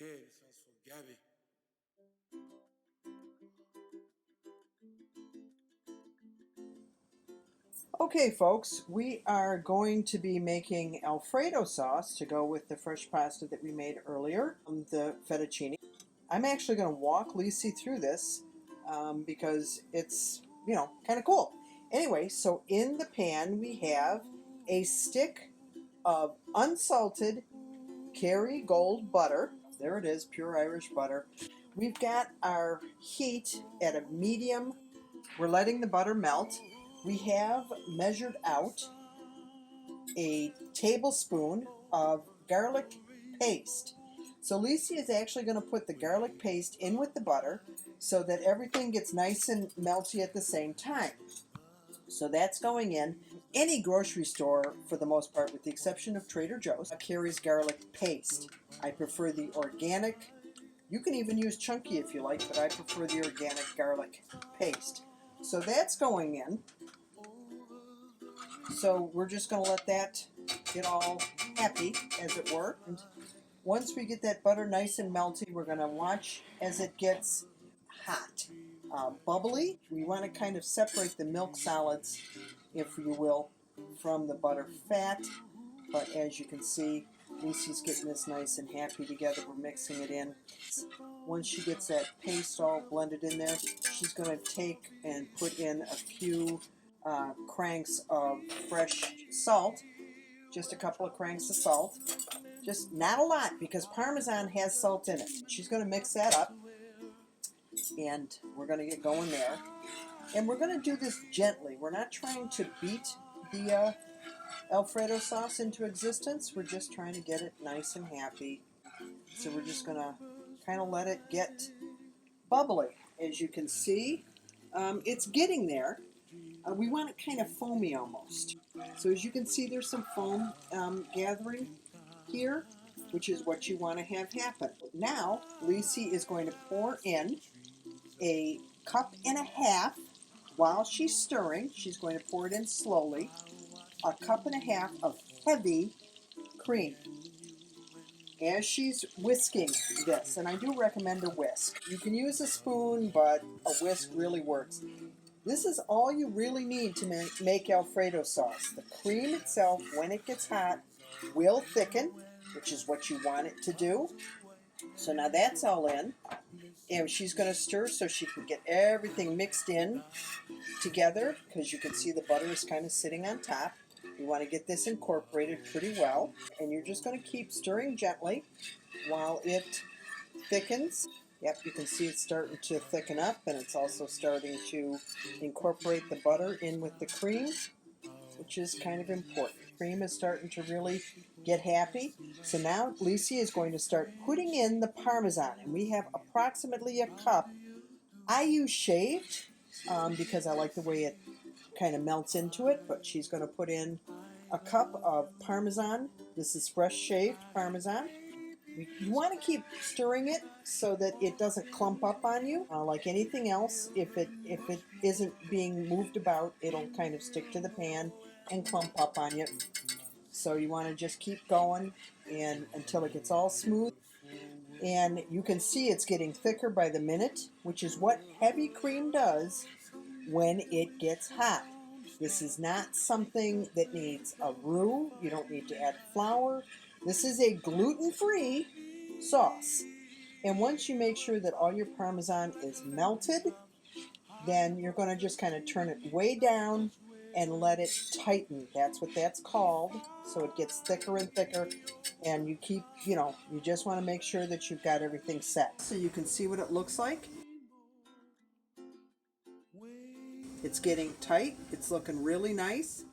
Okay, this one's for Gabby. Okay, folks, we are going to be making Alfredo sauce to go with the fresh pasta that we made earlier, the fettuccine. I'm actually going to walk Lisi through this because it's, kind of cool. Anyway, so in the pan we have a stick of unsalted Kerrygold butter. There it is, pure Irish butter. We've got our heat at a medium. We're letting the butter melt. We have measured out a tablespoon of garlic paste. So Lisi is actually going to put the garlic paste in with the butter so that everything gets nice and melty at the same time. So that's going in. Any grocery store, for the most part, with the exception of Trader Joe's, carries garlic paste. I prefer the organic. You can even use chunky if you like, but I prefer the organic garlic paste. So that's going in. So we're just going to let that get all happy, as it were. And once we get that butter nice and melty, we're going to watch as it gets hot. Bubbly. We want to kind of separate the milk solids, if you will, from the butter fat. But as you can see, Lucy's getting this nice and happy together. We're mixing it in. Once she gets that paste all blended in there, she's going to take and put in a few cranks of fresh salt. Just a couple of cranks of salt. Just not a lot because Parmesan has salt in it. She's going to mix that up. And we're going to get going there. And we're going to do this gently. We're not trying to beat the Alfredo sauce into existence. We're just trying to get it nice and happy. So we're just going to kind of let it get bubbly. As you can see, it's getting there. We want it kind of foamy almost. So as you can see, there's some foam gathering here, which is what you want to have happen. Now, Lisi is going to pour in a cup and a half. While she's stirring, she's going to pour it in slowly. A cup and a half of heavy cream. As she's whisking this, and I do recommend a whisk. You can use a spoon, but a whisk really works. This is all you really need to make Alfredo sauce. The cream itself, when it gets hot, will thicken, which is what you want it to do. So now that's all in. And she's going to stir so she can get everything mixed in together, because you can see the butter is kind of sitting on top. You want to get this incorporated pretty well, and you're just going to keep stirring gently while it thickens. Yep, you can see it's starting to thicken up, and it's also starting to incorporate the butter in with the cream, which is kind of important. Cream is starting to really get happy. So now Lisi is going to start putting in the Parmesan, and we have approximately a cup. I use shaved because I like the way it kind of melts into it, but she's going to put in a cup of Parmesan. This is fresh shaved Parmesan. You want to keep stirring it so that it doesn't clump up on you. Like anything else, if it isn't being moved about, it'll kind of stick to the pan and clump up on you. So you want to just keep going and until it gets all smooth. And you can see it's getting thicker by the minute, which is what heavy cream does when it gets hot. This is not something that needs a roux. You don't need to add flour. This is a gluten-free sauce. And once you make sure that all your Parmesan is melted, then you're going to just kind of turn it way down and let it tighten. That's what that's called. So it gets thicker and thicker. And you keep, you just want to make sure that you've got everything set. So you can see what it looks like. It's getting tight. It's looking really nice.